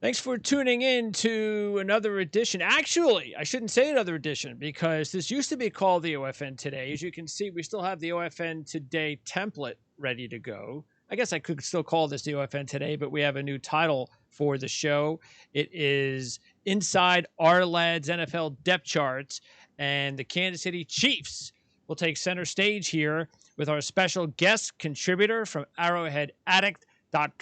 Thanks for tuning in to another edition. Actually, I shouldn't say another edition because this used to be called the OFN Today. As you can see, we still have the OFN Today template ready to go. I guess I could still call this the OFN Today, but we have a new title for the show. It is Inside Ourlads NFL Depth Charts, and the Kansas City Chiefs will take center stage here with our special guest contributor from Arrowhead Addict,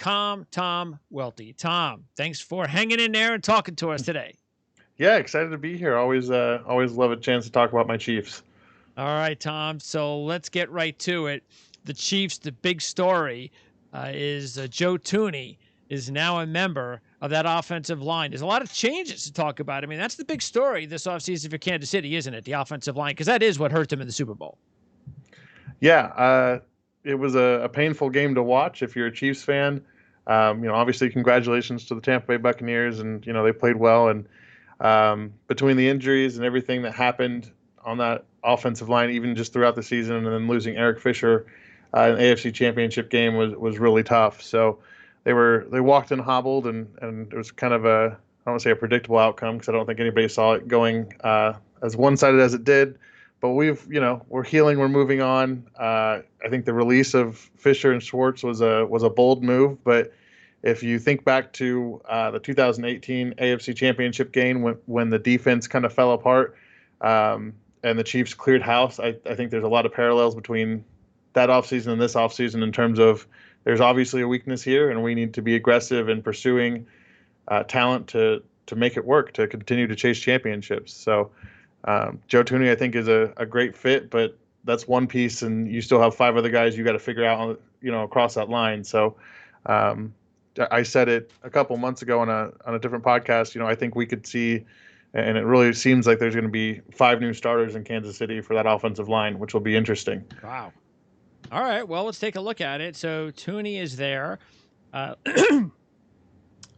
Tom Welte. Tom, thanks for hanging in there and talking to us today. Yeah, excited to be here. Always love a chance to talk about my Chiefs. All right, Tom. So let's get right to it. The Chiefs, the big story is Joe Thuney is now a member of that offensive line. There's a lot of changes to talk about. I mean, that's the big story this offseason for Kansas City, isn't it? The offensive line, because that is what hurt them in the Super Bowl. Yeah, it was a painful game to watch if you're a Chiefs fan. Obviously, congratulations to the Tampa Bay Buccaneers, and they played well. And between the injuries and everything that happened on that offensive line, even just throughout the season, and then losing Eric Fisher in the AFC Championship game was really tough. So they walked and hobbled, and it was kind of I don't want to say a predictable outcome because I don't think anybody saw it going as one-sided as it did. But we're healing, we're moving on. I think the release of Fisher and Schwartz was a bold move. But if you think back to the 2018 AFC Championship game when the defense kind of fell apart and the Chiefs cleared house, I think there's a lot of parallels between that offseason and this offseason in terms of there's obviously a weakness here, and we need to be aggressive in pursuing talent to make it work, to continue to chase championships. So Joe Thuney, I think, is a great fit, but that's one piece, and you still have 5 other guys you got to figure out, across that line. So I said it a couple months ago on a different podcast. I think we could see, and it really seems like there's going to be 5 new starters in Kansas City for that offensive line, which will be interesting. Wow. All right, well, let's take a look at it. So Thuney is there.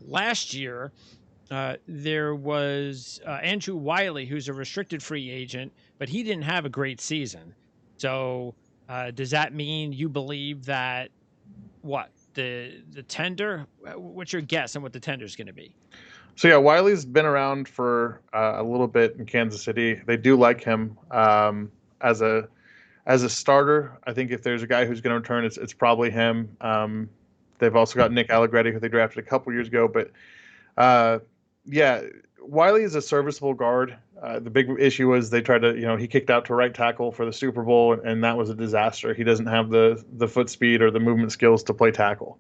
Last year, there was Andrew Wiley, who's a restricted free agent, but he didn't have a great season. So does that mean you believe that the tender? What's your guess on what the tender is going to be? So yeah, Wiley's been around for a little bit in Kansas City. They do like him as a starter. I think if there's a guy who's going to return, it's probably him. They've also got Nick Allegretti, who they drafted a couple years ago, but. Yeah, Wiley is a serviceable guard. The big issue was they tried to, he kicked out to right tackle for the Super Bowl, and that was a disaster. He doesn't have the foot speed or the movement skills to play tackle.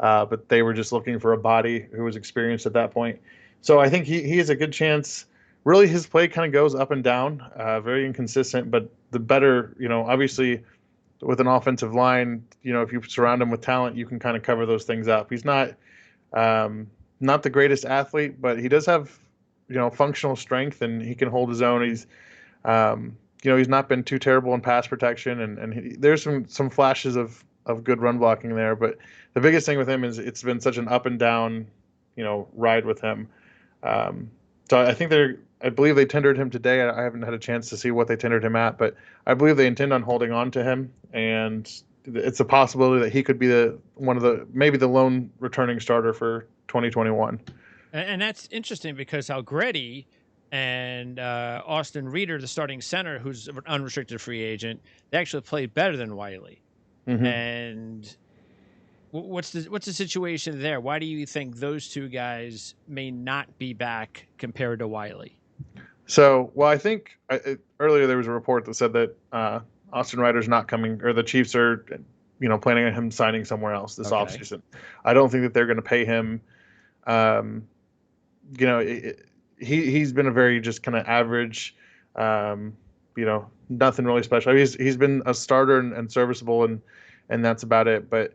But they were just looking for a body who was experienced at that point. So I think he has a good chance. Really, his play kind of goes up and down, very inconsistent. But the better, obviously with an offensive line, if you surround him with talent, you can kind of cover those things up. He's not the greatest athlete, but he does have, functional strength, and he can hold his own. He's, he's not been too terrible in pass protection, and there's some flashes of good run blocking there. But the biggest thing with him is it's been such an up and down, ride with him. So I believe they tendered him today. I haven't had a chance to see what they tendered him at, but I believe they intend on holding on to him, and it's a possibility that he could be maybe the lone returning starter for 2021. And that's interesting because Allegretti and Austin Reeder, the starting center, who's an unrestricted free agent, they actually played better than Wiley. Mm-hmm. And what's the situation there? Why do you think those two guys may not be back compared to Wiley? So, well, I think earlier there was a report that said that Austin Reeder's not coming, or the Chiefs are, planning on him signing somewhere else this offseason. I don't think that they're going to pay him. He's been a very just kind of average, nothing really special. He's been a starter and serviceable, and that's about it. But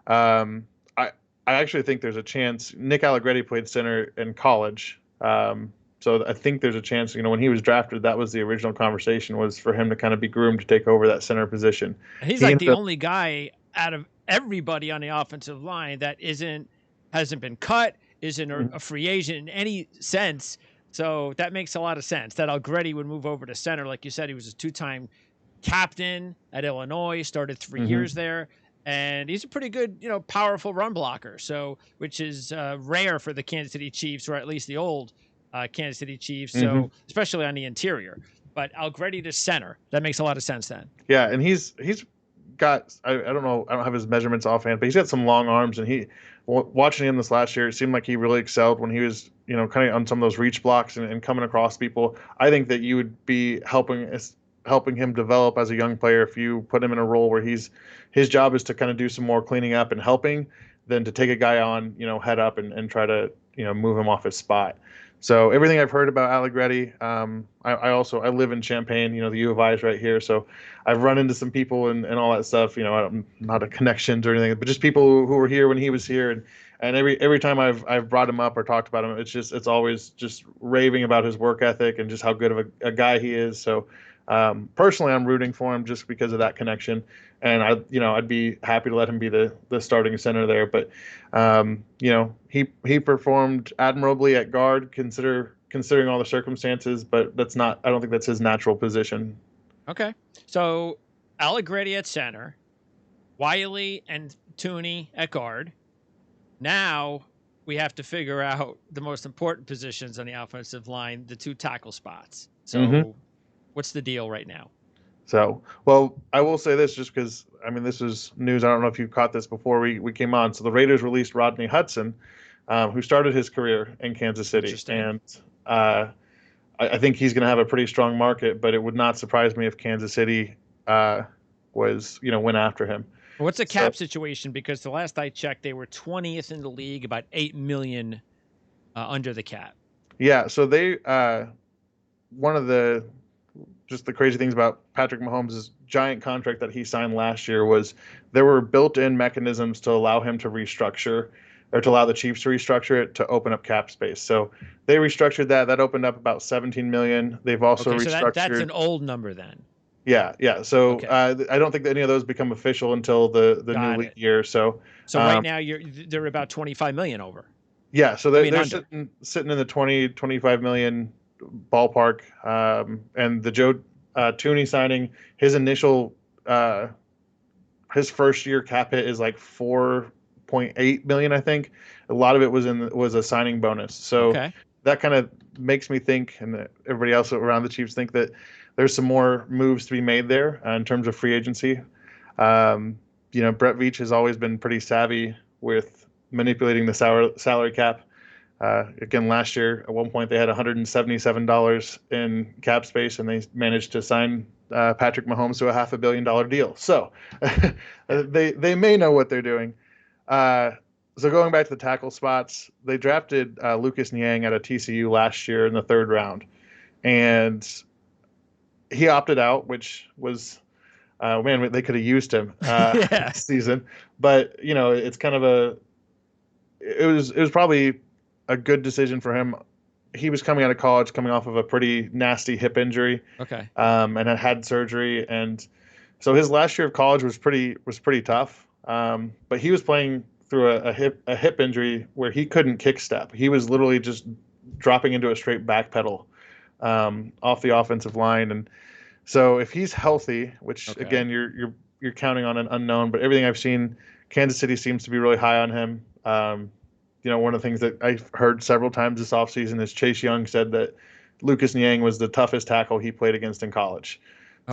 I actually think there's a chance. Nick Allegretti played center in college. So I think there's a chance, when he was drafted, that was the original conversation, was for him to kind of be groomed to take over that center position. He's like the only guy out of everybody on the offensive line that hasn't been cut, isn't a free agent in any sense. So that makes a lot of sense that Allegretti would move over to center. Like you said, he was a 2-time captain at Illinois, started 3 years there. and he's a pretty good, powerful run blocker. So, which is rare for the Kansas City Chiefs, or at least the old Kansas City Chiefs. Hmm. So, especially on the interior. But Allegretti to center, that makes a lot of sense then. Yeah, and he's got I don't know, I don't have his measurements offhand, but he's got some long arms, and watching him this last year, it seemed like he really excelled when he was kind of on some of those reach blocks and coming across people. I think that you would be helping him develop as a young player if you put him in a role where his job is to kind of do some more cleaning up and helping than to take a guy on, head up and try to move him off his spot. So everything I've heard about Allegretti, I live in Champaign, the U of I is right here. So I've run into some people and all that stuff, I'm not a connections or anything, but just people who were here when he was here. And every time I've brought him up or talked about him, it's always just raving about his work ethic and just how good of a guy he is. So personally, I'm rooting for him just because of that connection. And I'd be happy to let him be the starting center there. But he performed admirably at guard, considering all the circumstances. But I don't think that's his natural position. Okay, so Allegretti at center, Wiley and Tooney at guard. Now we have to figure out the most important positions on the offensive line, the 2 tackle spots. So what's the deal right now? So, well, I will say this just because, this is news. I don't know if you caught this before we came on. So the Raiders released Rodney Hudson, who started his career in Kansas City. And I think he's going to have a pretty strong market, but it would not surprise me if Kansas City went after him. What's the cap situation? Because the last I checked, they were 20th in the league, about $8 million under the cap. Yeah, so they one of the crazy things about Patrick Mahomes' giant contract that he signed last year was there were built-in mechanisms to allow him to restructure, or to allow the Chiefs to restructure it to open up cap space. So they restructured that. That opened up about $17 million. They've also restructured. So that's an old number then. Yeah. So I don't think that any of those become official until the new league year. So right now they're about $25 million over. Yeah. So they're sitting in the 25 million ballpark. And the Joe Tooney signing, his initial his first year cap hit is like $4.8 million, I think. A lot of it was a signing bonus. So that kind of makes me think, and everybody else around the Chiefs think, that there's some more moves to be made there in terms of free agency. Brett Veach has always been pretty savvy with manipulating the salary cap. Again, last year, at one point, they had $177 in cap space, and they managed to sign Patrick Mahomes to a $500 million deal. So they may know what they're doing. So going back to the tackle spots, they drafted Lucas Niang out of TCU last year in the 3rd round. And he opted out, which was, they could have used him this season. But, it's kind of it was probably a good decision for him. He was coming out of college, coming off of a pretty nasty hip injury. And had surgery. And so his last year of college was pretty tough. But he was playing through a hip injury where he couldn't kick step. He was literally just dropping into a straight back pedal off the offensive line. And so if he's healthy, which again you're counting on an unknown, but everything I've seen, Kansas City seems to be really high on him. One of the things that I've heard several times this offseason is Chase Young said that Lucas Niang was the toughest tackle he played against in college.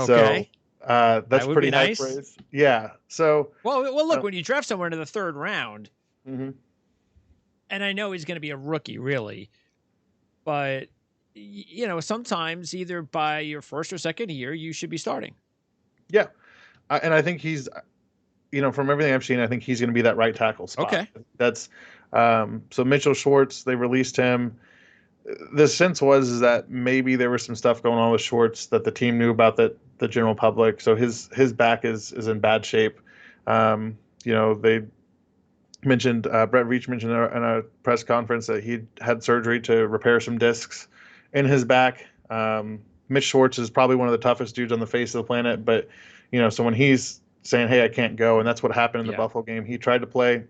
So that's pretty high praise. Yeah. So well, look, when you draft someone in the 3rd round, and I know he's going to be a rookie, really, but sometimes either by your 1st or 2nd year, you should be starting. Yeah, and I think he's, from everything I've seen, I think he's going to be that right tackle spot. That's so Mitchell Schwartz. They released him. The sense was that maybe there was some stuff going on with Schwartz that the team knew about, that the general public. So his back is in bad shape. They mentioned Brett Veach mentioned in a press conference that he had surgery to repair some discs in his back. Mitch Schwartz is probably one of the toughest dudes on the face of the planet, but so when he's saying, "Hey, I can't go," and that's what happened in the Buffalo game. He tried to play,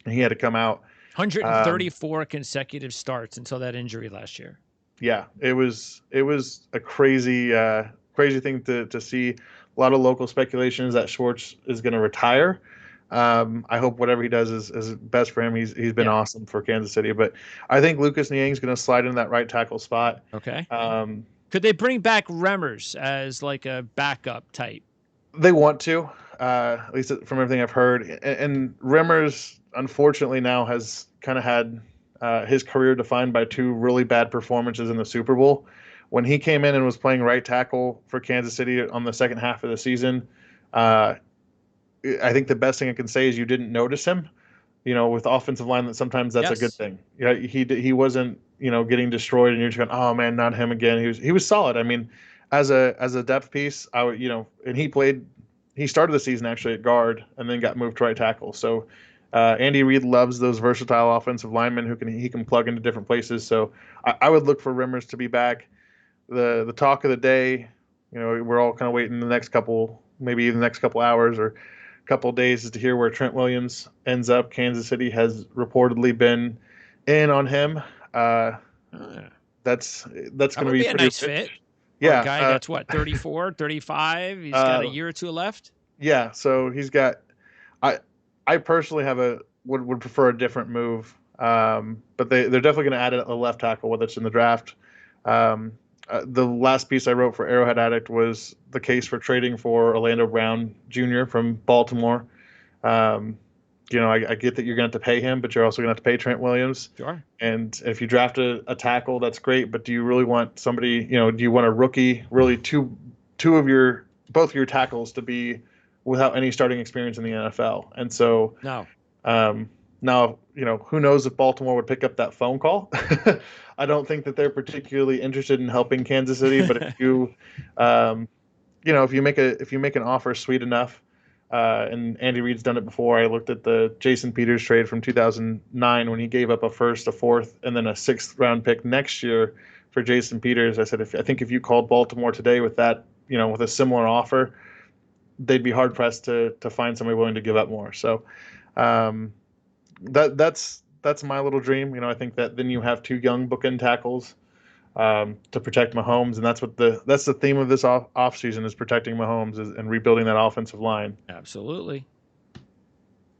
and he had to come out. 134 consecutive starts until that injury last year. Yeah, it was a crazy crazy thing to see. A lot of local speculation is that Schwartz is going to retire. I hope whatever he does is best for him. He's been awesome for Kansas City, but I think Lucas Niang's going to slide in that right tackle spot. Okay. Could they bring back Remmers as like a backup type? They want to, at least from everything I've heard. And Remmers, unfortunately, now has kind of had his career defined by two really bad performances in the Super Bowl. When he came in and was playing right tackle for Kansas City on the second half of the season, I think the best thing I can say is you didn't notice him. With offensive line, that sometimes that's a good thing. Yeah, he wasn't getting destroyed, and you're just going, oh man, not him again. He was solid. I mean, as a depth piece, I would and he started the season actually at guard and then got moved to right tackle. So Andy Reid loves those versatile offensive linemen who he can plug into different places. So I would look for Remmers to be back. The talk of the day, we're all kind of waiting the next couple hours or couple of days is to hear where Trent Williams ends up. Kansas City has reportedly been in on him. That's going to be a nice fit. Yeah. A guy that's 34, 35. He's got a year or two left. Yeah. So he's got, I personally would prefer a different move. But they're definitely going to add a left tackle, whether it's in the draft. The last piece I wrote for Arrowhead Addict was the case for trading for Orlando Brown Jr. from Baltimore. I get that you're going to have to pay him, but you're also going to have to pay Trent Williams. Sure. And if you draft a tackle, that's great. But do you really want somebody? Do you want a rookie? Really, both of your tackles to be without any starting experience in the NFL? And so no. Now, who knows if Baltimore would pick up that phone call? I don't think that they're particularly interested in helping Kansas City, but if you, if you make an offer sweet enough, and Andy Reid's done it before. I looked at the Jason Peters trade from 2009 when he gave up a first, a fourth, and then a sixth round pick next year for Jason Peters. I said, I think if you called Baltimore today with that, with a similar offer, they'd be hard pressed to find somebody willing to give up more. So, that's my little dream. I think that then you have two young bookend tackles to protect Mahomes, and that's the theme of this offseason is protecting Mahomes and rebuilding that offensive line. Absolutely.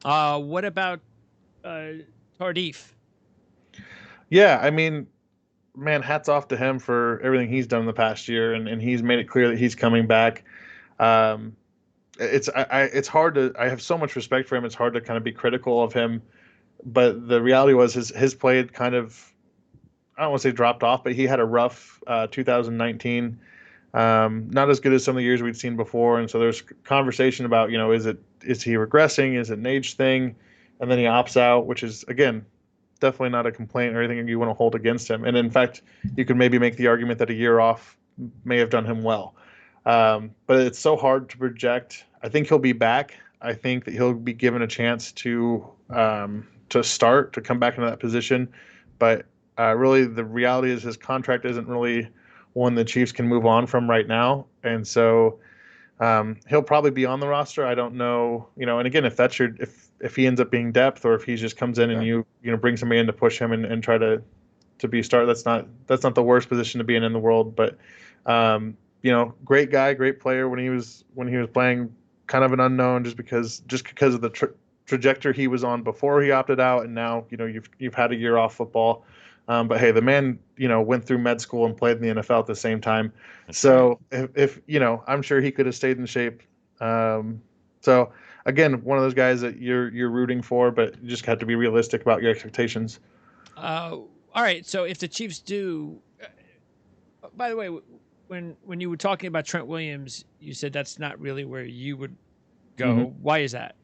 What about Tardif? Yeah, I mean, man, hats off to him for everything he's done in the past year, and he's made it clear that he's coming back. It's hard to. I have so much respect for him. It's hard to kind of be critical of him. But the reality was his play had kind of, I don't want to say dropped off, but he had a rough 2019. Not as good as some of the years we'd seen before. And so there's conversation about, is he regressing? Is it an age thing? And then he opts out, which is, again, definitely not a complaint or anything you want to hold against him. And in fact, you could maybe make the argument that a year off may have done him well. But it's so hard to project. I think he'll be back. I think that he'll be given a chance to start, to come back into that position. But really the reality is his contract isn't really one the Chiefs can move on from right now. And so he'll probably be on the roster. I don't know, and again, if that's if he ends up being depth or if he just comes in and you bring somebody in to push him and try to be start, that's not the worst position to be in the world. But great guy, great player when he was playing, kind of an unknown just because of the trajectory he was on before he opted out, and now you've had a year off football. But hey, the man went through med school and played in the NFL at the same time. That's so right. if I'm sure he could have stayed in shape. So again, one of those guys that you're rooting for, but you just have to be realistic about your expectations. All right. So if the Chiefs do, by the way, when you were talking about Trent Williams, you said that's not really where you would go. Mm-hmm. Why is that?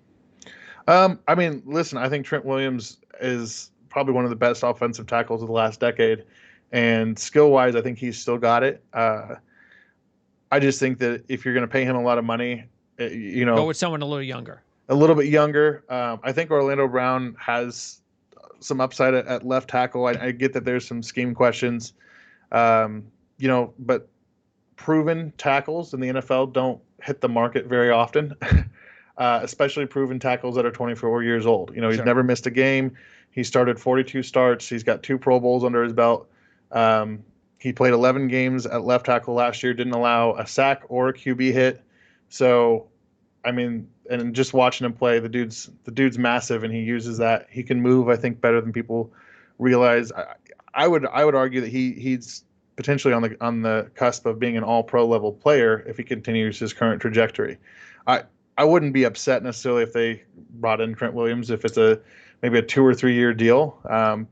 I mean, listen, I think Trent Williams is probably one of the best offensive tackles of the last decade, and skill-wise, I think he's still got it. I just think that if you're going to pay him a lot of money, go with someone a little younger. A little bit younger. I think Orlando Brown has some upside at left tackle. I get that there's some scheme questions, but proven tackles in the NFL don't hit the market very often. Especially proven tackles that are 24 years old. He's never missed a game. He started 42 starts. He's got 2 Pro Bowls under his belt. He played 11 games at left tackle last year, didn't allow a sack or a QB hit. So, I mean, and just watching him play, the dude's massive, and he uses that. He can move, I think, better than people realize. I would argue that he's potentially on the cusp of being an all-pro level player if he continues his current trajectory. I wouldn't be upset necessarily if they brought in Trent Williams if it's maybe a 2 or 3 year deal.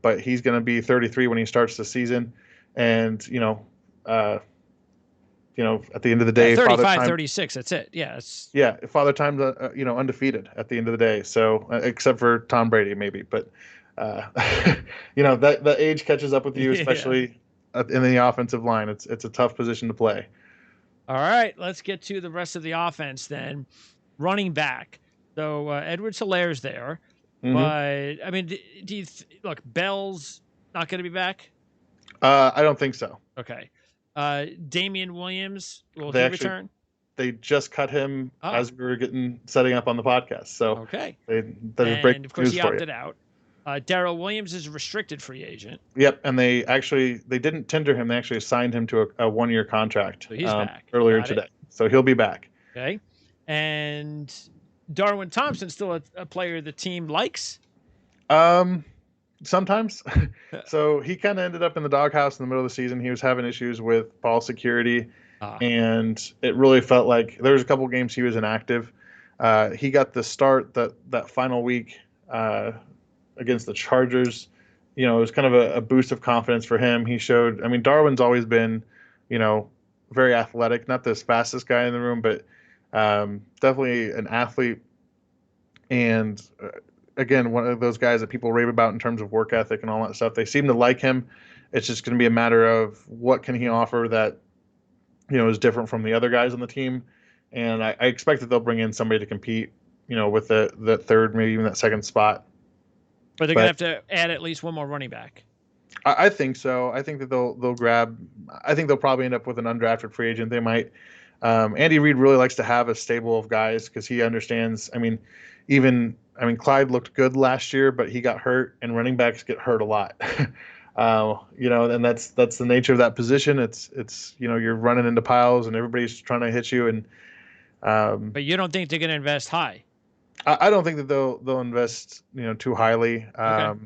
But he's going to be 33 when he starts the season, and at the end of the day, 35, 36. That's it. Yeah. Yeah. Father Time's undefeated at the end of the day. So except for Tom Brady, maybe, but that age catches up with you, especially in the offensive line. It's a tough position to play. All right, let's get to the rest of the offense then. Running back. So Edwards-Hilaire's there. Mm-hmm. But, I mean, do you look, Bell's not going to be back? I don't think so. Okay. Damian Williams, will he return? They just cut him as we were setting up on the podcast. So okay. And of course, he opted out. Daryl Williams is a restricted free agent. Yep, and they didn't tender him. They actually assigned him to a 1-year contract. So he's back earlier today. So he'll be back. Okay, and Darwin Thompson still a player the team likes. Sometimes. So he kind of ended up in the doghouse in the middle of the season. He was having issues with ball security, and it really felt like there was a couple games he was inactive. He got the start that final week. Against the Chargers, it was kind of a boost of confidence for him. He showed, I mean, Darwin's always been, very athletic, not the fastest guy in the room, but definitely an athlete. And again, one of those guys that people rave about in terms of work ethic and all that stuff. They seem to like him. It's just going to be a matter of what can he offer that, is different from the other guys on the team. And I expect that they'll bring in somebody to compete, with the third, maybe even that second spot. But they're going to have to add at least one more running back. I think so. I think that they'll grab. I think they'll probably end up with an undrafted free agent. They might. Andy Reid really likes to have a stable of guys because he understands. Clyde looked good last year, but he got hurt, and running backs get hurt a lot. And that's the nature of that position. It's you're running into piles, and everybody's trying to hit you. And but you don't think they're going to invest high? I don't think that they'll invest, too highly. Okay.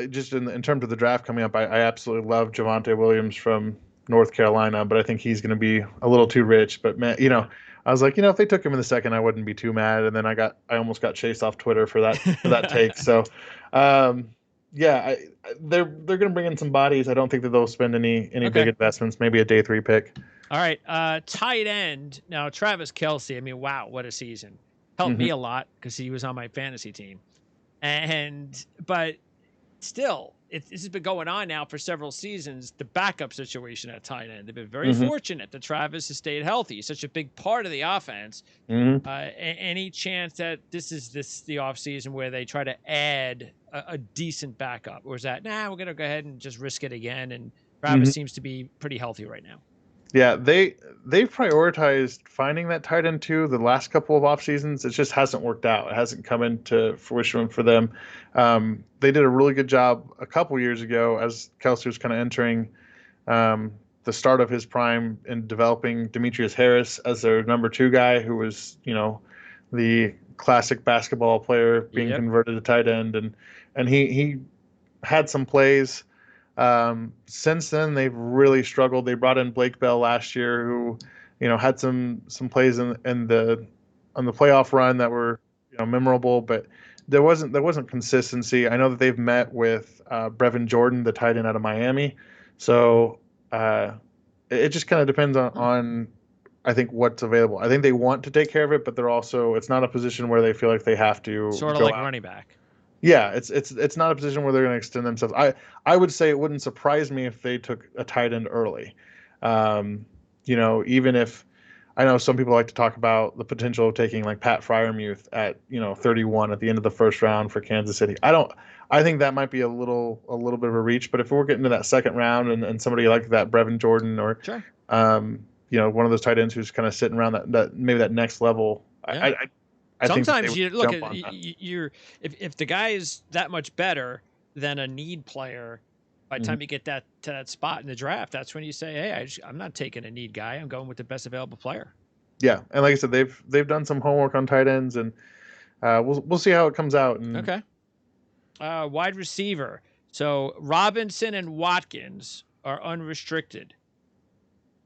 Just in terms of the draft coming up, I absolutely love Javonte Williams from North Carolina, but I think he's going to be a little too rich. But man, I was like, if they took him in the second, I wouldn't be too mad. And then I almost got chased off Twitter for that take. So, they're going to bring in some bodies. I don't think that they'll spend any big investments. Maybe a day 3 pick. All right, tight end. Now, Travis Kelsey, wow, what a season. Helped me a lot because he was on my fantasy team. But still, this has been going on now for several seasons, the backup situation at tight end. They've been very fortunate that Travis has stayed healthy. He's such a big part of the offense. Any chance that this is the offseason where they try to add a decent backup? Or is that, we're going to go ahead and just risk it again? And Travis seems to be pretty healthy right now. Yeah, they've prioritized finding that tight end too the last couple of off seasons. It just hasn't worked out. It hasn't come into fruition for them. They did a really good job a couple years ago as Kelsey was kind of entering the start of his prime in developing Demetrius Harris as their number 2 guy, who was the classic basketball player being converted to tight end, and he had some plays. Since then, they've really struggled. They brought in Blake Bell last year, who, had some plays on the playoff run that were, memorable, but there wasn't consistency. I know that they've met with Brevin Jordan, the tight end out of Miami. So it just kind of depends on I think what's available. I think they want to take care of it, but it's not a position where they feel like they have to sort of like running back. Yeah, it's not a position where they're going to extend themselves. I would say it wouldn't surprise me if they took a tight end early. Even if I know some people like to talk about the potential of taking like Pat Freiermuth at 31 at the end of the first round for Kansas City. I think that might be a little bit of a reach. But if we're getting to that second round and somebody like that Brevin Jordan or sure. One of those tight ends who's kind of sitting around that maybe that next level, yeah. Sometimes you look at you're if the guy is that much better, than a need player. By the time you get to that spot in the draft, that's when you say, "Hey, I'm not taking a need guy. I'm going with the best available player." Yeah, and like I said, they've done some homework on tight ends, and we'll see how it comes out. And Okay. Wide receiver. So Robinson and Watkins are unrestricted.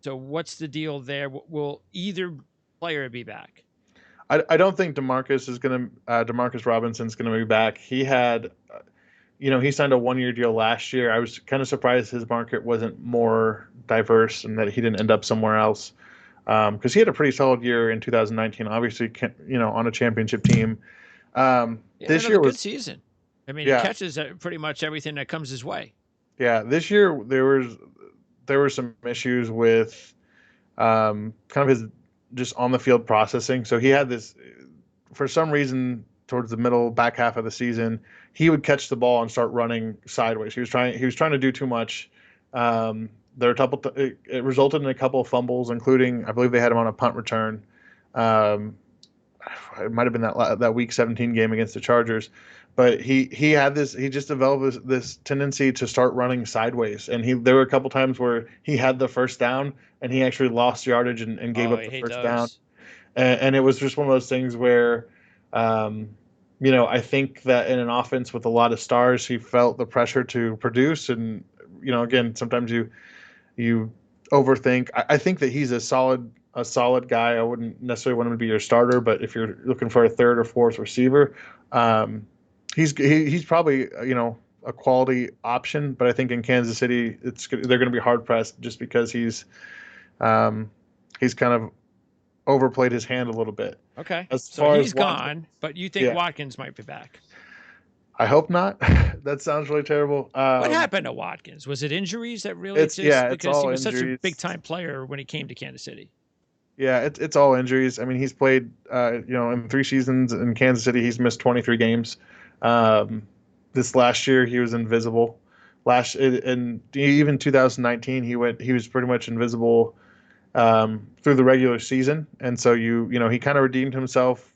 So what's the deal there? Will either player be back? I don't think Demarcus Robinson's gonna be back. He had, he signed a 1-year deal last year. I was kind of surprised his market wasn't more diverse and that he didn't end up somewhere else. Because he had a pretty solid year in 2019. Obviously, on a championship team. This year was good season. I mean, yeah, he catches pretty much everything that comes his way. yeah. This year there were some issues with kind of his just on the field processing. So he had this for some reason towards the middle back half of the season. He would catch the ball and start running sideways. He was trying to do too much. There were it resulted in a couple of fumbles, including I believe they had him on a punt return. It might have been that Week 17 game against the Chargers, but he just developed this tendency to start running sideways, and there were a couple times where he had the first down and he actually lost yardage and gave up the first down, and it was just one of those things where, I think that in an offense with a lot of stars, he felt the pressure to produce, and again sometimes you overthink. I think that he's a solid guy. I wouldn't necessarily want him to be your starter, but if you're looking for a third or fourth receiver, he's probably a quality option. But I think in Kansas City, they're going to be hard pressed just because he's kind of overplayed his hand a little bit. Okay, so he's gone, but you think Watkins might be back? I hope not. That sounds really terrible. What happened to Watkins? Was it injuries that really because he was such a big time player when he came to Kansas City? Yeah, it's all injuries. I mean, he's played, in 3 seasons in Kansas City, he's missed 23 games. This last year, he was invisible. And even 2019, he was pretty much invisible through the regular season. And so he kind of redeemed himself.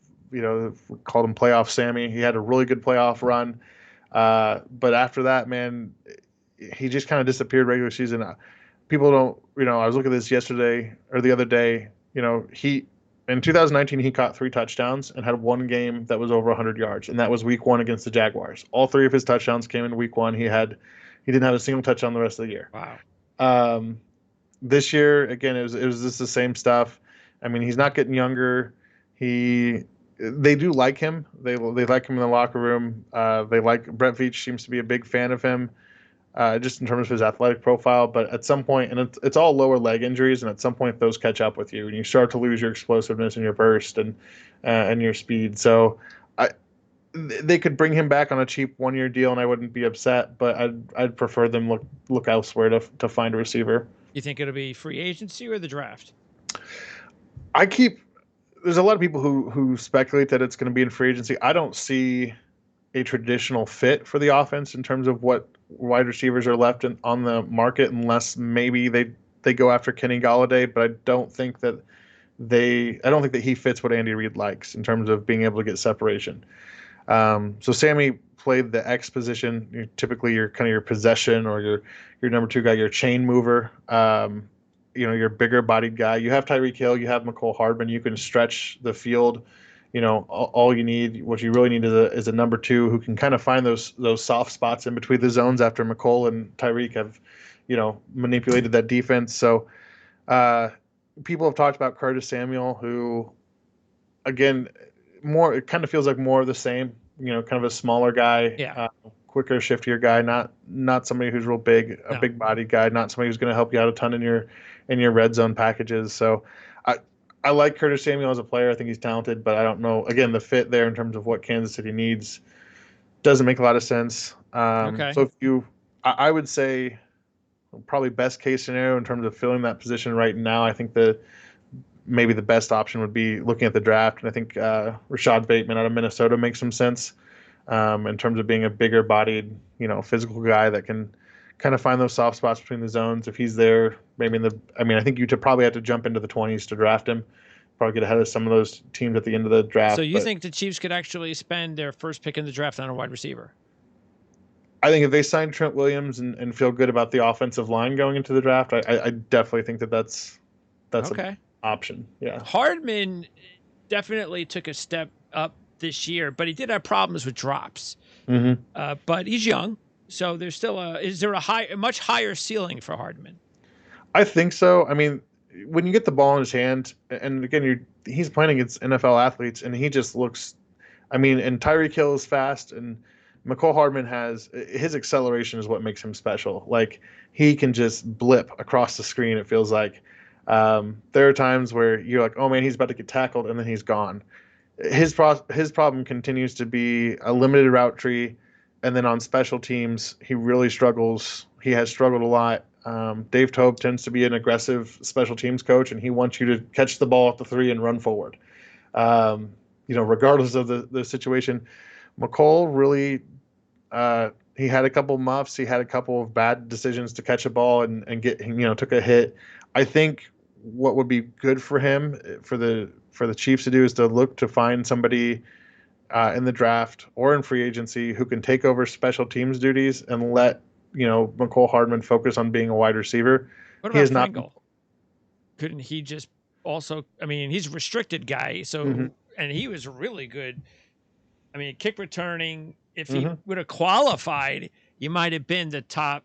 Called him Playoff Sammy. He had a really good playoff run. But after that, man, he just kind of disappeared regular season. People don't, I was looking at this yesterday or the other day. In 2019, he caught 3 touchdowns and had 1 game that was over 100 yards, and that was Week 1 against the Jaguars. All 3 of his touchdowns came in Week 1. He didn't have a single touchdown the rest of the year. Wow. This year, again, it was just the same stuff. I mean, he's not getting younger. They do like him. They like him in the locker room. Brett Veach seems to be a big fan of him. Just in terms of his athletic profile, but at some point, and it's all lower leg injuries, and at some point those catch up with you, and you start to lose your explosiveness and your burst and your speed. So, they could bring him back on a cheap 1-year deal, and I wouldn't be upset. But I'd prefer them look elsewhere to find a receiver. You think it'll be free agency or the draft? There's a lot of people who speculate that it's going to be in free agency. I don't see a traditional fit for the offense in terms of what wide receivers are left on the market, unless maybe they go after Kenny Golladay. But I don't think that he fits what Andy Reid likes in terms of being able to get separation. So Sammy played the X position. Typically, you're kind of your possession or your number 2 guy, your chain mover. Your bigger bodied guy. You have Tyreek Hill, you have McCole Hardman. You can stretch the field. All you need, what you really need is a number 2 who can kind of find those soft spots in between the zones after McCole and Tyreek have, manipulated that defense. So people have talked about Curtis Samuel, who, again, it kind of feels like more of the same, kind of a smaller guy, quicker, shiftier guy, not somebody who's real big, a big body guy, not somebody who's going to help you out a ton in your red zone packages. So I like Curtis Samuel as a player. I think he's talented, but I don't know. Again, the fit there in terms of what Kansas City needs doesn't make a lot of sense. So I would say probably best case scenario in terms of filling that position right now, I think maybe the best option would be looking at the draft. And I think Rashad Bateman out of Minnesota makes some sense in terms of being a bigger bodied, physical guy that can kind of find those soft spots between the zones. If he's there, maybe I think you probably have to jump into the 20s to draft him. Probably get ahead of some of those teams at the end of the draft. So you think the Chiefs could actually spend their first pick in the draft on a wide receiver? I think if they sign Trent Williams and feel good about the offensive line going into the draft, I definitely think that's an Okay. option. Yeah. Hardman definitely took a step up this year, but he did have problems with drops. hmm But he's young, so there's still is there a much higher ceiling for Hardman? I think so. I mean, when you get the ball in his hand, and again, he's playing against NFL athletes, and he just looks. I mean, and Tyreek Hill is fast, and McCole Hardman has his acceleration is what makes him special. Like he can just blip across the screen. It feels like there are times where you're like, oh man, he's about to get tackled, and then he's gone. His problem continues to be a limited route tree, and then on special teams, he really struggles. He has struggled a lot. Dave Tobe tends to be an aggressive special teams coach, and he wants you to catch the ball at the 3 and run forward. Regardless of the situation, McCole really he had a couple muffs. He had a couple of bad decisions to catch a ball and get took a hit. I think what would be good for him for the Chiefs to do is to look to find somebody in the draft or in free agency who can take over special teams duties and let McCole Hardman focus on being a wide receiver. What He about is not. Pringle? Couldn't he just also? I mean, he's a restricted guy, so Mhm, and he was really good. I mean, kick returning. If he mhm. would have qualified, he might have been the top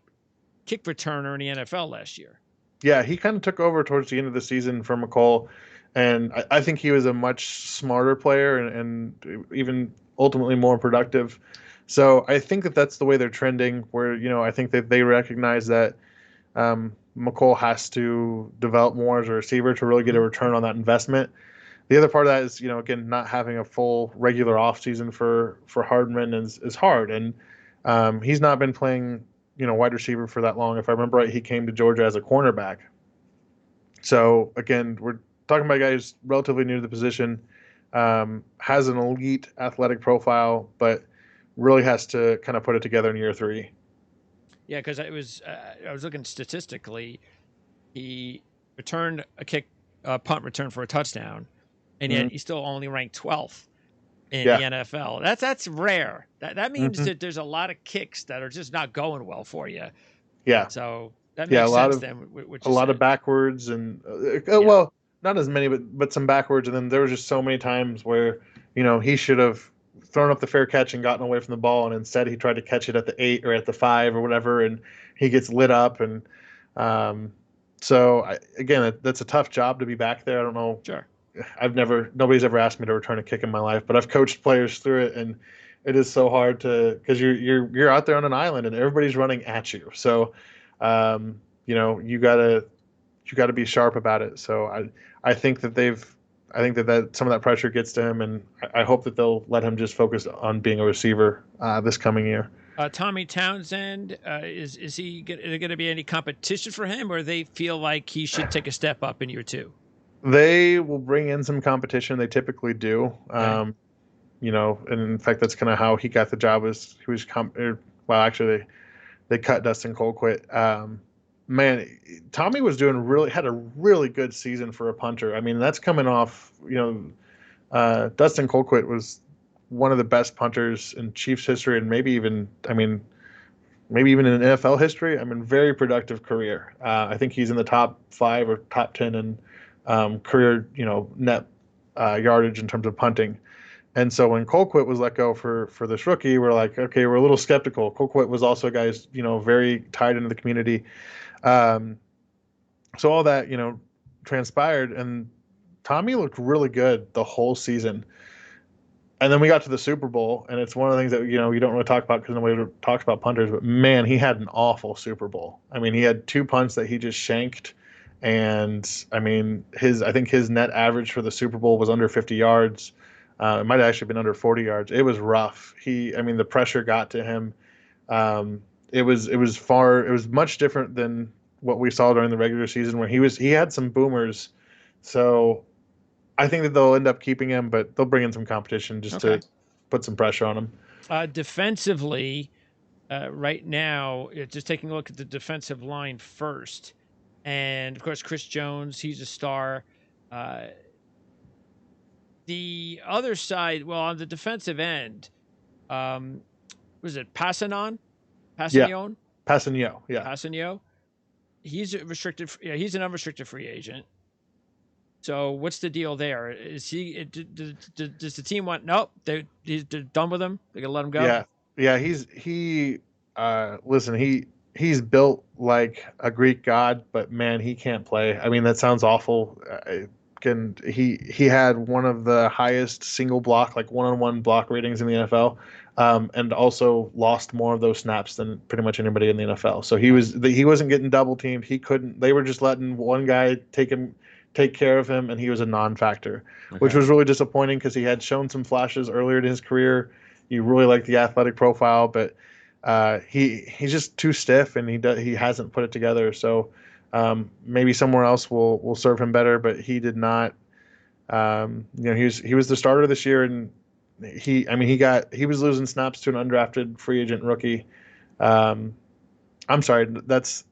kick returner in the NFL last year. Yeah, he kind of took over towards the end of the season for McCole, and I think he was a much smarter player and even ultimately more productive. So I think that that's the way they're trending. Where I think that they recognize that McCole has to develop more as a receiver to really get a Mhm. return on that investment. The other part of that is, again, not having a full regular offseason for Hardman is hard, and he's not been playing wide receiver for that long. If I remember right, he came to Georgia as a cornerback. So again, we're talking about a guy who's relatively new to the position, has an elite athletic profile, but really has to kind of put it together in year 3. Yeah, because I was looking statistically, he returned a punt return for a touchdown, and yet Mm-hmm. he's still only ranked 12th in the Yeah. NFL. That's rare. That means hmm that there's a lot of kicks that are just not going well for you. Yeah. So that Yeah. makes sense then, what A you lot of said. backwards and Yeah. well, not as many, but some backwards. And then there was just so many times where he should have thrown up the fair catch and gotten away from the ball, and instead he tried to catch it at the 8 or at the 5 or whatever, and he gets lit up. And um, so again, that's a tough job to be back there. I don't know. Sure. Nobody's ever asked me to return a kick in my life, but I've coached players through it, and it is so hard because you're out there on an island and everybody's running at you. So, you gotta be sharp about it. So I think that that some of that pressure gets to him, and I hope that they'll let him just focus on being a receiver this coming year. Tommy Townsend, is he going to be any competition for him, or they feel like he should take a step up in year 2? They will bring in some competition. They typically do. Okay. And in fact, that's kind of how he got the job. Well, actually, they cut Dustin Colquitt. Man, Tommy had a really good season for a punter. I mean, that's coming off. Dustin Colquitt was one of the best punters in Chiefs history, and maybe even in NFL history. I mean, very productive career. I think he's in the top 5 or top 10 in career, net yardage in terms of punting. And so when Colquitt was let go for this rookie, we're like, okay, we're a little skeptical. Colquitt was also a guy who's, very tied into the community. Um, so all that, transpired, and Tommy looked really good the whole season. And then we got to the Super Bowl, and it's one of the things that you don't really talk about because nobody talks about punters. But man, he had an awful Super Bowl. I mean, he had 2 punts that he just shanked, and I mean, I think his net average for the Super Bowl was under 50 yards. It might have actually been under 40 yards. It was rough. The pressure got to him. It was much different than what we saw during the regular season where he had some boomers. So I think that they'll end up keeping him, but they'll bring in some competition just Okay. to put some pressure on him. Defensively, right now, just taking a look at the defensive line first. And, of course, Chris Jones, he's a star. The other side, well, on the defensive end, was it Passanon? Passanio? Passanio, yeah. Passanio. He's a restricted. Yeah, he's an unrestricted free agent. So what's the deal there? Is he? Does the team want? Nope. They're done with him. They're gonna let him go. Yeah. Listen, he's built like a Greek god, but man, he can't play. I mean, that sounds awful. He had one of the highest single block, like one-on-one block ratings in the NFL, and also lost more of those snaps than pretty much anybody in the NFL. So he wasn't getting double teamed. He couldn't. They were just letting one guy take care of him, and he was a non-factor, which was really disappointing because he had shown some flashes earlier in his career. You really like the athletic profile, but he's just too stiff, and he hasn't put it together. So maybe somewhere else will serve him better, but he did not. He was the starter this year, and he was losing snaps to an undrafted free agent rookie. I'm sorry, that's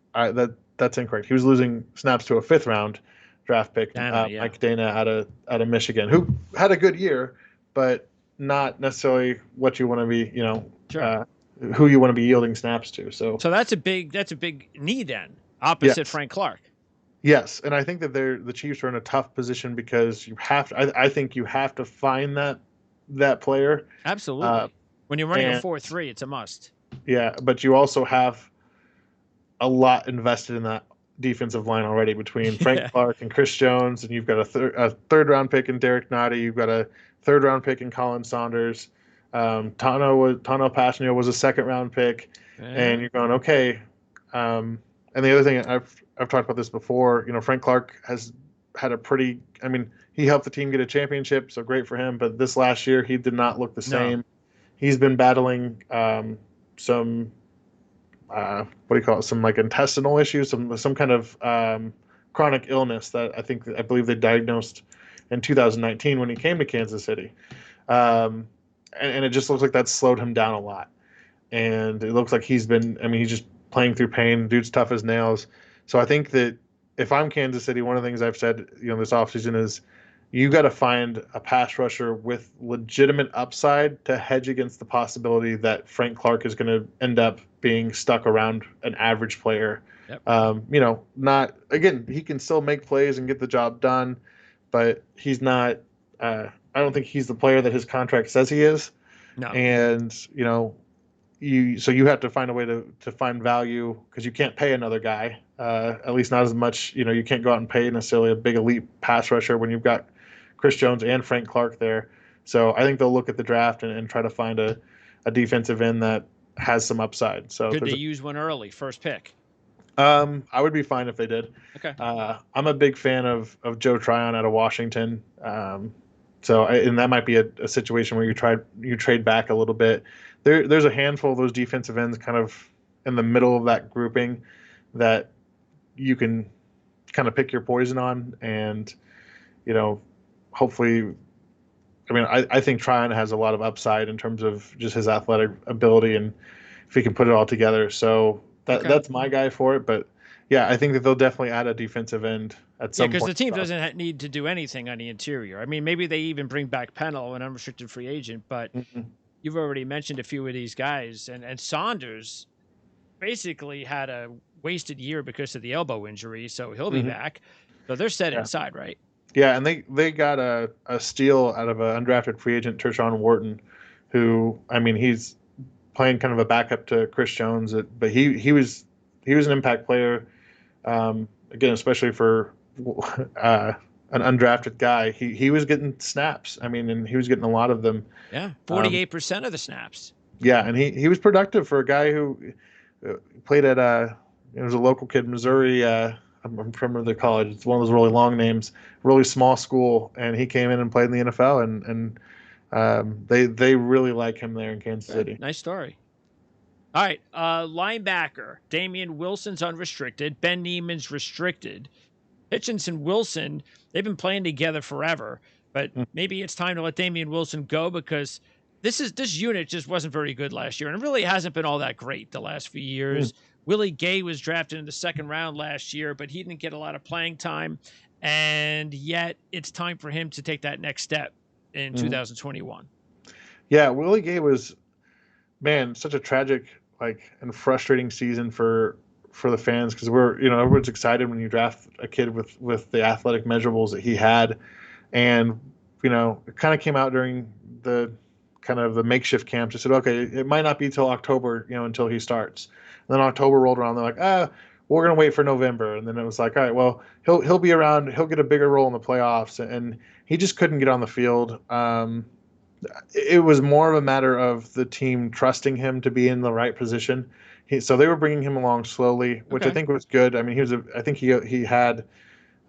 incorrect. He was losing snaps to a 5th round draft pick, Mike Dana out of Michigan, who had a good year, but not necessarily what you want to be, who you want to be yielding snaps to. So that's a big need then, opposite Frank Clark. Yes, and I think that the Chiefs are in a tough position because you have to. I think you have to find that player. Absolutely. When you're running a 4-3, it's a must. Yeah, but you also have a lot invested in that defensive line already between Frank Clark and Chris Jones, and you've got a third round pick in Derek Nottie. You've got a 3rd round pick in Colin Saunders. Tano Passanio was a 2nd round pick, and you're going okay. And the other thing, I've talked about this before. Frank Clark has had he helped the team get a championship, so great for him. But this last year, he did not look the same. He's been battling some some like intestinal issues, some kind of chronic illness that I believe they diagnosed in 2019 when he came to Kansas City. And it just looks like that's slowed him down a lot. And it looks like he's just playing through pain. Dude's tough as nails. So I think that if I'm Kansas City, one of the things I've said, this offseason is you got to find a pass rusher with legitimate upside to hedge against the possibility that Frank Clark is going to end up being stuck around an average player. Yep. He can still make plays and get the job done, but he's not, I don't think he's the player that his contract says he is. No. And, you have to find a way to find value because you can't pay another guy, at least not as much. You can't go out and pay necessarily a big elite pass rusher when you've got Chris Jones and Frank Clark there. So I think they'll look at the draft and try to find a defensive end that has some upside. So could they use one early, first pick? I would be fine if they did. Okay. I'm a big fan of Joe Tryon out of Washington. And that might be a situation where you trade back a little bit. There's a handful of those defensive ends kind of in the middle of that grouping that you can kind of pick your poison on, and hopefully, I think Tryon has a lot of upside in terms of just his athletic ability and if he can put it all together. So that's my guy for it. But yeah, I think that they'll definitely add a defensive end at some point. Yeah, because the team doesn't need to do anything on the interior. Maybe they even bring back Pennell, an unrestricted free agent, but you've already mentioned a few of these guys, and Saunders basically had a wasted year because of the elbow injury, so he'll be back. So they're set inside, right? Yeah, and they got a steal out of an undrafted free agent, Tershawn Wharton, who he's playing kind of a backup to Chris Jones, but he was an impact player. Again, especially for an undrafted guy, he was getting snaps. And he was getting a lot of them. Yeah, 48% of the snaps. Yeah, and he was productive for a guy who played at it was a local kid, Missouri. I'm from the college. It's one of those really long names, really small school, and he came in and played in the NFL, and they really like him there in Kansas City. Nice story. All right, linebacker Damian Wilson's unrestricted. Ben Neiman's restricted. Hitchens and Wilson, they've been playing together forever, but maybe it's time to let Damian Wilson go because this unit just wasn't very good last year, and it really hasn't been all that great the last few years. Willie Gay was drafted in the 2nd round last year, but he didn't get a lot of playing time, and yet it's time for him to take that next step in 2021. Yeah, Willie Gay was, such a tragic and frustrating season for the fans, because everyone's excited when you draft a kid with the athletic measurables that he had, and it kind of came out during the kind of the makeshift camps. They said, okay, it might not be till October, until he starts. And then October rolled around, they're like, we're gonna wait for November, and then it was like, all right, well, he'll be around, he'll get a bigger role in the playoffs, and he just couldn't get on the field. It was more of a matter of the team trusting him to be in the right position. So they were bringing him along slowly, which I think was good. I mean, I think he had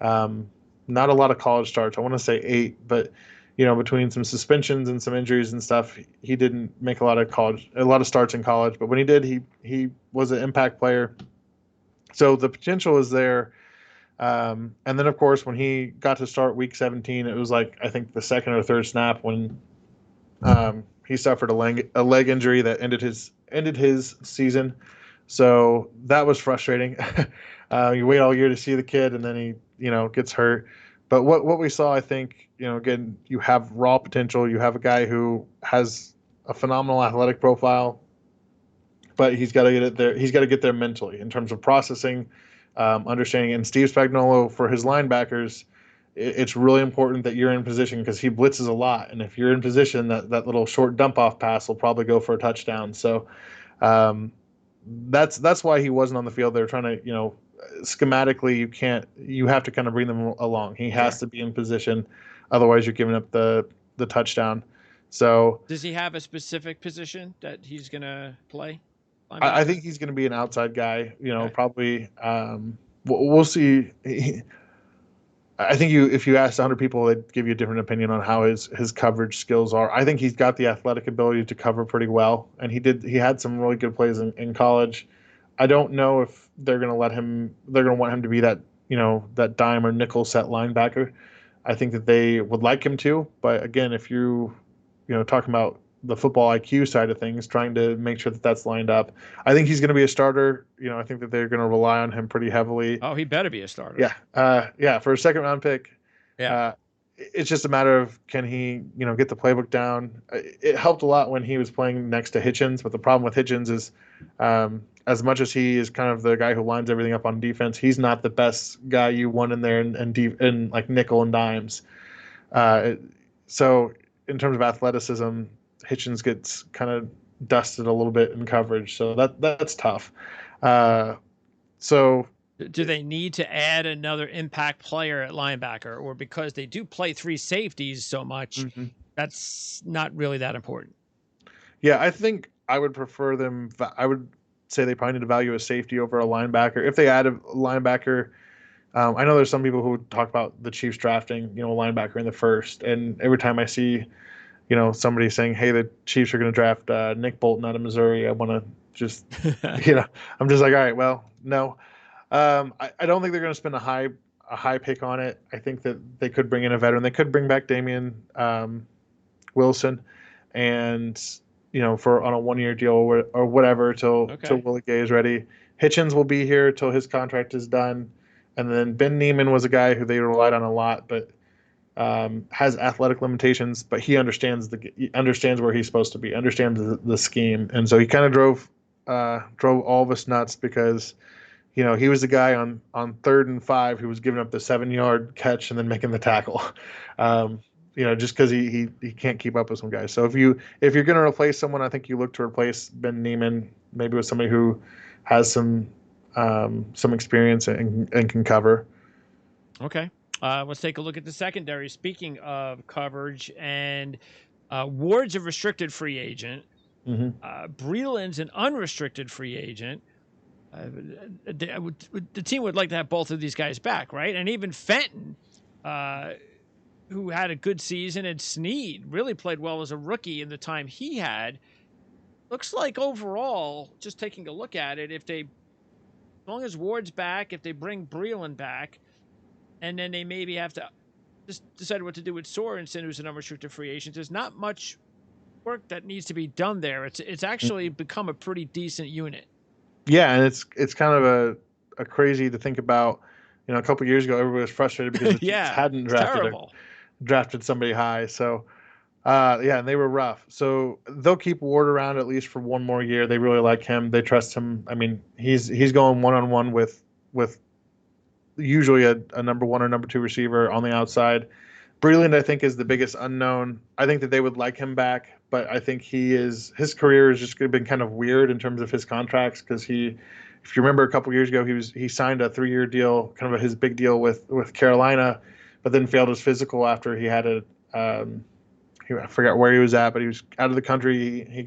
not a lot of college starts. I want to say 8, but between some suspensions and some injuries and stuff, he didn't make a lot of starts in college. But when he did, he was an impact player. So the potential is there. And then, of course, when he got to start week 17, it was like, I think the second or third snap when he suffered a leg injury that ended his season. So that was frustrating. You wait all year to see the kid, and then he gets hurt. But what we saw, I think, again, you have raw potential. You have a guy who has a phenomenal athletic profile, but he's got to get it there. He's got to get there mentally in terms of processing, understanding. And Steve Spagnuolo, for his linebackers, it's really important that you're in position, because he blitzes a lot. And if you're in position, that little short dump off pass will probably go for a touchdown. So that's why he wasn't on the field. They're trying to, schematically, you have to kind of bring them along. He has to be in position. Otherwise you're giving up the touchdown. So does he have a specific position that he's going to play? I think he's going to be an outside guy, probably. We'll see. I think if you asked 100 people, they'd give you a different opinion on how his coverage skills are. I think he's got the athletic ability to cover pretty well, and he had some really good plays in college. I don't know if they're going to want him to be that, that dime or nickel set linebacker. I think that they would like him to, but again, if talking about the football IQ side of things, trying to make sure that that's lined up, I think he's going to be a starter. I think that they're going to rely on him pretty heavily. Oh, he better be a starter. Yeah. For a second round pick. Yeah. It's just a matter of, can he, get the playbook down? It helped a lot when he was playing next to Hitchens, but the problem with Hitchens is, as much as he is kind of the guy who lines everything up on defense, he's not the best guy you want in there and like nickel and dimes. So in terms of athleticism, Hitchens gets kind of dusted a little bit in coverage, so that's tough. So do they need to add another impact player at linebacker, or because they do play 3 safeties so much, that's not really that important? Yeah, I think I would prefer them. I would say they probably need to value a safety over a linebacker. If they add a linebacker, I know there's some people who talk about the Chiefs drafting, a linebacker in the first, and every time I see somebody saying, hey, the Chiefs are going to draft Nick Bolton out of Missouri, I want to just, I'm just like, all right, well, no. I don't think they're going to spend a high pick on it. I think that they could bring in a veteran. They could bring back Damian Wilson, and for on a 1-year deal or whatever till Willie Gay is ready. Hitchens will be here till his contract is done, and then Ben Neiman was a guy who they relied on a lot, but has athletic limitations, but he understands where he's supposed to be, understands the scheme, and so he kind of drove all of us nuts, because he was the guy on 3rd and 5 who was giving up the 7-yard catch and then making the tackle, just because he can't keep up with some guys. So if you're going to replace someone, I think you look to replace Ben Neiman maybe with somebody who has some experience and can cover. Okay. Let's take a look at the secondary. Speaking of coverage, and Ward's a restricted free agent. Breeland's an unrestricted free agent. The team would like to have both of these guys back, right? And even Fenton, who had a good season, and Snead really played well as a rookie in the time he had. Looks like overall, just taking a look at it, as long as Ward's back, if they bring Breeland back, and then they maybe have to just decide what to do with Sorensen, who's an unrestricted free agent, there's not much work that needs to be done there. It's actually become a pretty decent unit. Yeah, and it's kind of a crazy to think about. A couple of years ago, everybody was frustrated because the Chiefs hadn't drafted somebody high. So Yeah, and they were rough. So they'll keep Ward around at least for one more year. They really like him. They trust him. I mean, he's going one-on-one with usually a number one or number two receiver on the outside. Breland, I think, is the biggest unknown. I think that they would like him back, but I think his career has just been kind of weird in terms of his contracts because if you remember a couple years ago, he signed a 3-year deal, kind of his big deal with Carolina, but then failed his physical after he had I forgot where he was at, but he was out of the country. He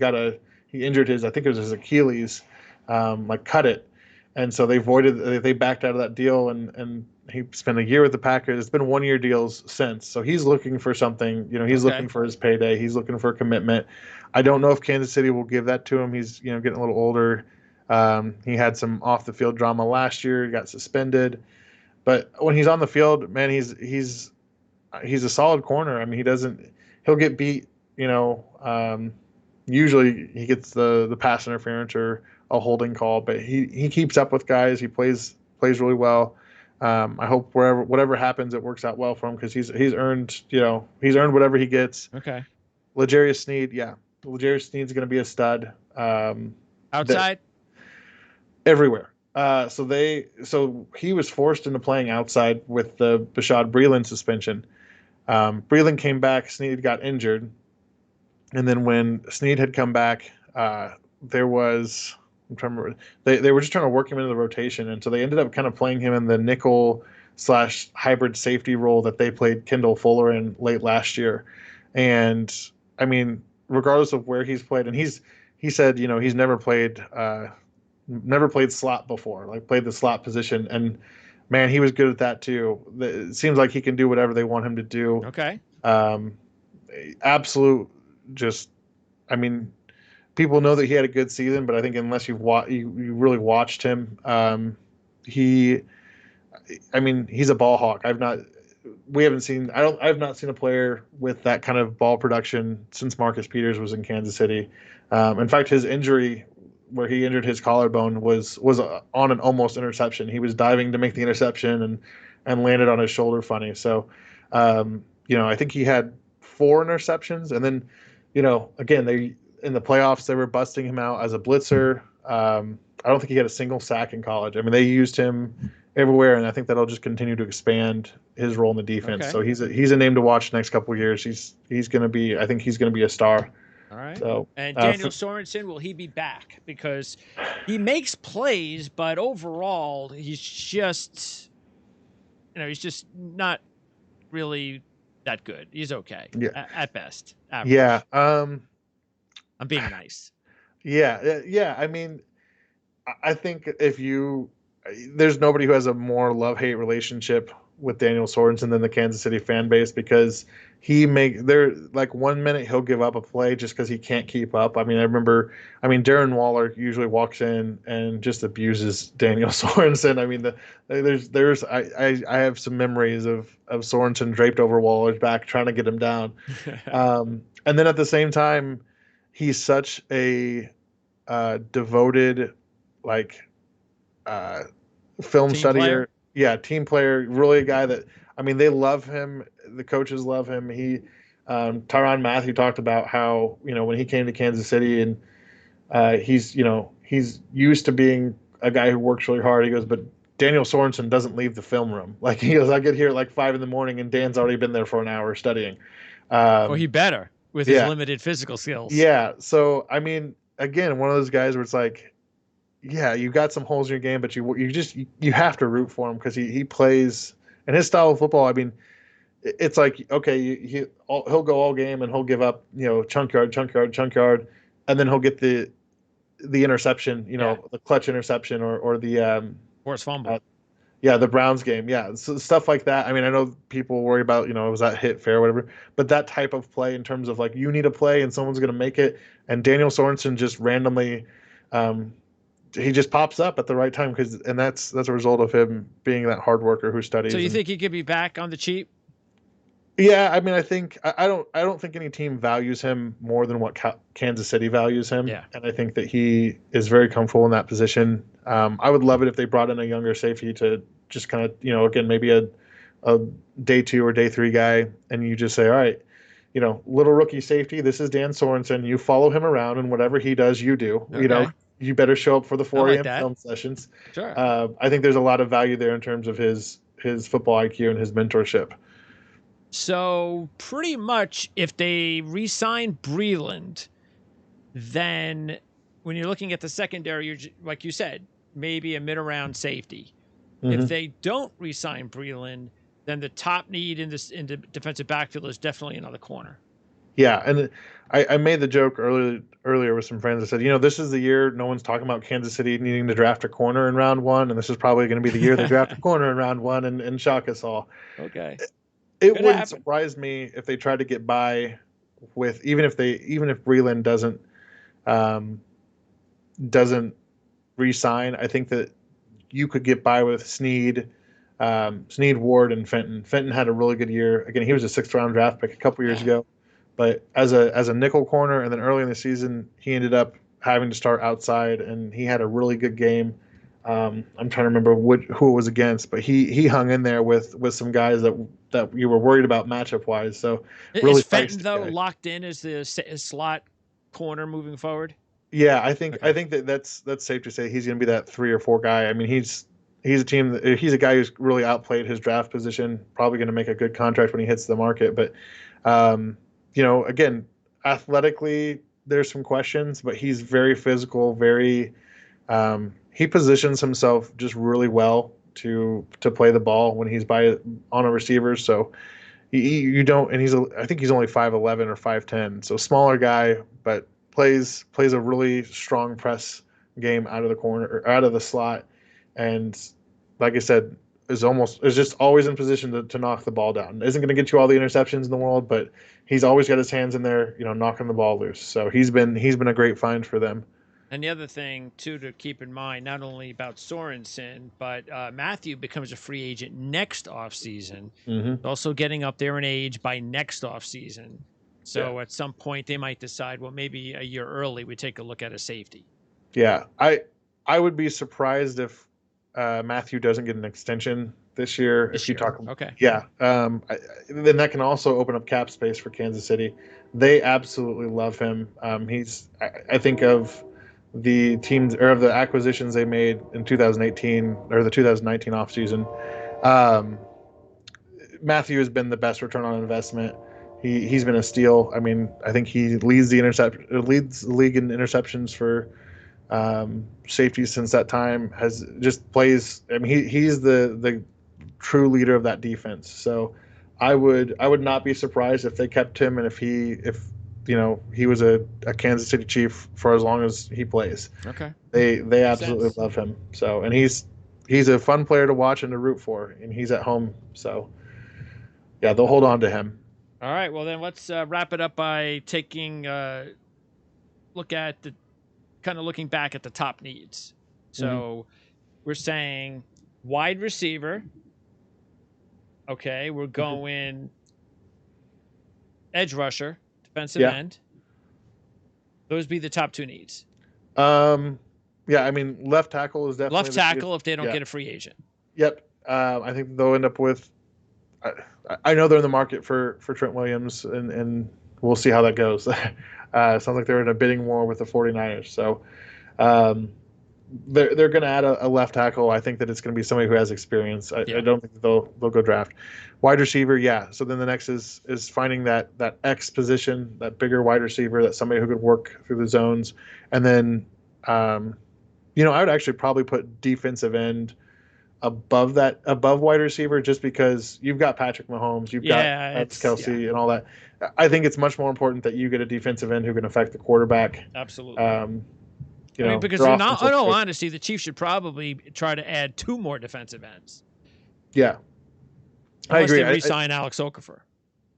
injured I think it was his Achilles, like cut it. And so they backed out of that deal and he spent a year with the Packers. It's been 1-year deals since. So he's looking for something, he's looking for his payday. He's looking for a commitment. I don't know if Kansas City will give that to him. He's, getting a little older. He had some off the field drama last year. He got suspended, but when he's on the field, man, he's a solid corner. I mean, he'll get beat, usually he gets the pass interference or a holding call, but he keeps up with guys. He plays really well. I hope whatever happens, it works out well for him because he's earned whatever he gets. Okay. L'Jarius Sneed's going to be a stud. Outside? Everywhere. So he was forced into playing outside with the Bashaud Breeland suspension. Breeland came back, Sneed got injured. And then when Sneed had come back, I'm trying to remember, they were just trying to work him into the rotation. And so they ended up kind of playing him in the nickel / hybrid safety role that they played Kendall Fuller in late last year. And I mean, regardless of where he's played, and he said, he's never played slot before, like played the slot position. And man, he was good at that too. It seems like he can do whatever they want him to do. Okay. Absolute, people know that he had a good season, but I think unless you really watched him, he's a ball hawk. I've not seen a player with that kind of ball production since Marcus Peters was in Kansas City. In fact, his injury where he injured his collarbone was on an almost interception. He was diving to make the interception and landed on his shoulder funny. So, I think he had 4 interceptions, and then, again, in the playoffs, they were busting him out as a blitzer. I don't think he had a single sack in college. I mean, they used him everywhere, and I think that'll just continue to expand his role in the defense. Okay. So he's a name to watch the next couple of years. He's going to be a star. All right. So, and Daniel Sorensen, will he be back? Because he makes plays, but overall, he's just not really that good. He's okay. Yeah. At best. Average. Yeah. I'm being nice. Yeah. I mean, I think there's nobody who has a more love-hate relationship with Daniel Sorensen than the Kansas City fan base, because they're like 1 minute he'll give up a play just because he can't keep up. I mean, Darren Waller usually walks in and just abuses Daniel Sorensen. I mean, I have some memories of Sorensen draped over Waller's back trying to get him down. And then at the same time, he's such a devoted, film team studier. Player? Yeah, team player. Really a guy that, they love him. The coaches love him. Tyrann Mathieu talked about how, when he came to Kansas City and he's used to being a guy who works really hard. He goes, but Daniel Sorensen doesn't leave the film room. Like, he goes, I get here at 5 a.m. and Dan's already been there for an hour studying. Well, he better with his limited physical skills. Yeah. So, again, one of those guys where it's like, yeah, you got some holes in your game, but you have to root for him because he plays, and his style of football. It's like, okay, he'll go all game and he'll give up, chunk yard, and then he'll get the interception, the clutch interception or the forced fumble. The Browns game, so stuff like that. I know people worry about, was that hit fair, or whatever, but that type of play in terms of you need a play and someone's going to make it, and Daniel Sorensen just randomly. He just pops up at the right time and that's a result of him being that hard worker who studies. So you think he could be back on the cheap? Yeah, I think I don't think any team values him more than what Kansas City values him. Yeah. And I think that he is very comfortable in that position. I would love it if they brought in a younger safety to just kind of, again, maybe a day 2 or day 3 guy, and you just say, all right, little rookie safety. This is Dan Sorensen. You follow him around, and whatever he does, you do. Okay. You better show up for the I 4 like a.m. that. film sessions. Sure. I think there's a lot of value there in terms of his football IQ and his mentorship. So pretty much if they re-sign Breland, then when you're looking at the secondary, you're, like you said, maybe a mid-round safety. Mm-hmm. If they don't re-sign Breland, then the top need in the defensive backfield is definitely another corner. Yeah, and I made the joke earlier with some friends. I said, this is the year no one's talking about Kansas City needing to draft a corner in round 1, and this is probably going to be the year they draft a corner in round 1 and shock us all. Okay. It wouldn't surprise me if they tried to get by with even if Breland doesn't re-sign. I think that you could get by with Snead, Ward, and Fenton. Fenton had a really good year. Again, he was a 6th round draft pick a couple years ago, but as a nickel corner, and then early in the season he ended up having to start outside, and he had a really good game. I'm trying to remember who it was against, but he hung in there with some guys that you were worried about matchup wise. So really, is Fenton though locked in as the slot corner moving forward? Yeah, I think that's safe to say he's going to be that 3 or 4 guy. I mean, he's a guy who's really outplayed his draft position. Probably going to make a good contract when he hits the market. But again, athletically, there's some questions, but he's very physical, very. He positions himself just really well to play the ball when he's on a receiver. So you don't, and I think he's only 5'11" or 5'10", so smaller guy, but plays a really strong press game out of the corner or out of the slot, and like I said, is just always in position to knock the ball down. Isn't going to get you all the interceptions in the world, but he's always got his hands in there, knocking the ball loose. So he's been a great find for them. And the other thing, too, to keep in mind, not only about Sorensen, but Matthew becomes a free agent next offseason. Mm-hmm. Also getting up there in age by next offseason. So at some point, they might decide, well, maybe a year early, we take a look at a safety. Yeah, I would be surprised if Matthew doesn't get an extension this year. Okay. Yeah. Then that can also open up cap space for Kansas City. They absolutely love him. I think of the teams or of the acquisitions they made in 2018 or the 2019 offseason. Matthew has been the best return on investment. He's been a steal. I mean, I think he leads the league in interceptions for safeties since that time. He's the true leader of that defense. So I would not be surprised if they kept him, and if he was a Kansas City Chief for as long as he plays. Okay. They absolutely love him. So, and he's a fun player to watch and to root for, and he's at home. So yeah, they'll hold on to him. All right. Well, then let's wrap it up by taking a look at looking back at the top needs. So we're saying wide receiver. Okay. We're going edge rusher, defensive end. Those be the top 2 needs. Yeah, I mean, left tackle is definitely left tackle if they don't get a free agent. Yep. I think they'll end up with. I know they're in the market for Trent Williams, and we'll see how that goes. Sounds like they're in a bidding war with the 49ers. So they're going to add a left tackle. I think that it's going to be somebody who has experience. I don't think that they'll go draft. Wide receiver, yeah. So then the next is finding that X position, that bigger wide receiver, that somebody who could work through the zones. And then, I would actually probably put defensive end above wide receiver, just because you've got Patrick Mahomes, you've got Kelsey and all that. I think it's much more important that you get a defensive end who can affect the quarterback. Absolutely. Because in all honesty, the Chiefs should probably try to add 2 more defensive ends. Yeah. Unless they re-sign Alex Okafor.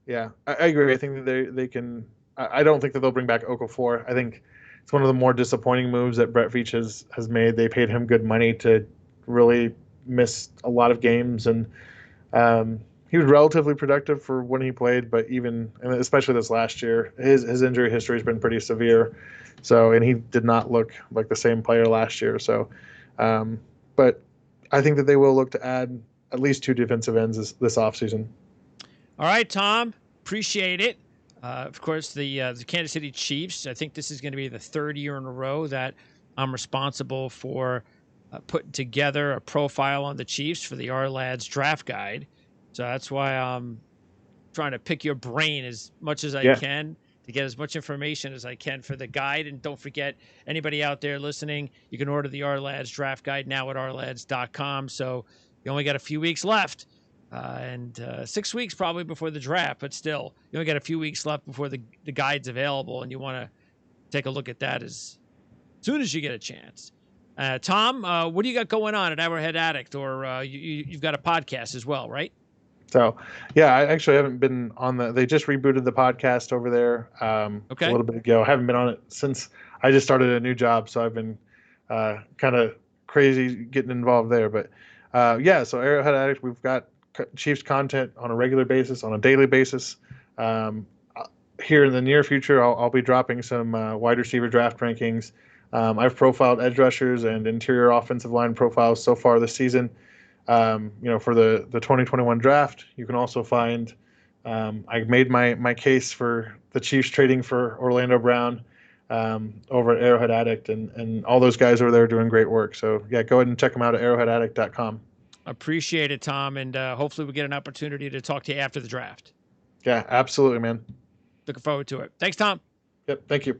Yeah, I agree. I think that they can. I don't think that they'll bring back Okafor. I think it's one of the more disappointing moves that Brett Veach has made. They paid him good money to really miss a lot of games, and he was relatively productive for when he played, but and especially this last year, his injury history has been pretty severe. So, and he did not look like the same player last year. So, but I think that they will look to add at least 2 defensive ends this offseason. All right, Tom, appreciate it. Of course, the Kansas City Chiefs. I think this is going to be the third year in a row that I'm responsible for putting together a profile on the Chiefs for the Ourlads draft guide. So that's why I'm trying to pick your brain as much as I Yeah. can to get as much information as I can for the guide. And don't forget, anybody out there listening, you can order the Ourlads draft guide now at ourlads.com. So you only got a few weeks left. And 6 weeks probably before the draft, but still, you only got a few weeks left before the guide's available, and you want to take a look at that as soon as you get a chance. Tom, what do you got going on at Arrowhead Addict? Or you've got a podcast as well, right? So, yeah, I actually haven't been on they just rebooted the podcast over there a little bit ago. I haven't been on it since I just started a new job, so I've been kind of crazy getting involved there. But yeah, so Arrowhead Addict, we've got Chiefs content on a regular basis, on a daily basis. Here in the near future, I'll be dropping some wide receiver draft rankings. I've profiled edge rushers and interior offensive line profiles so far this season. For the 2021 draft, you can also find I made my case for the Chiefs trading for Orlando Brown over at Arrowhead Addict, and all those guys over there are doing great work. So yeah, go ahead and check them out at arrowheadaddict.com. Appreciate it, Tom, and hopefully we get an opportunity to talk to you after the draft. Yeah, absolutely, man. Looking forward to it. Thanks, Tom. Yep, thank you.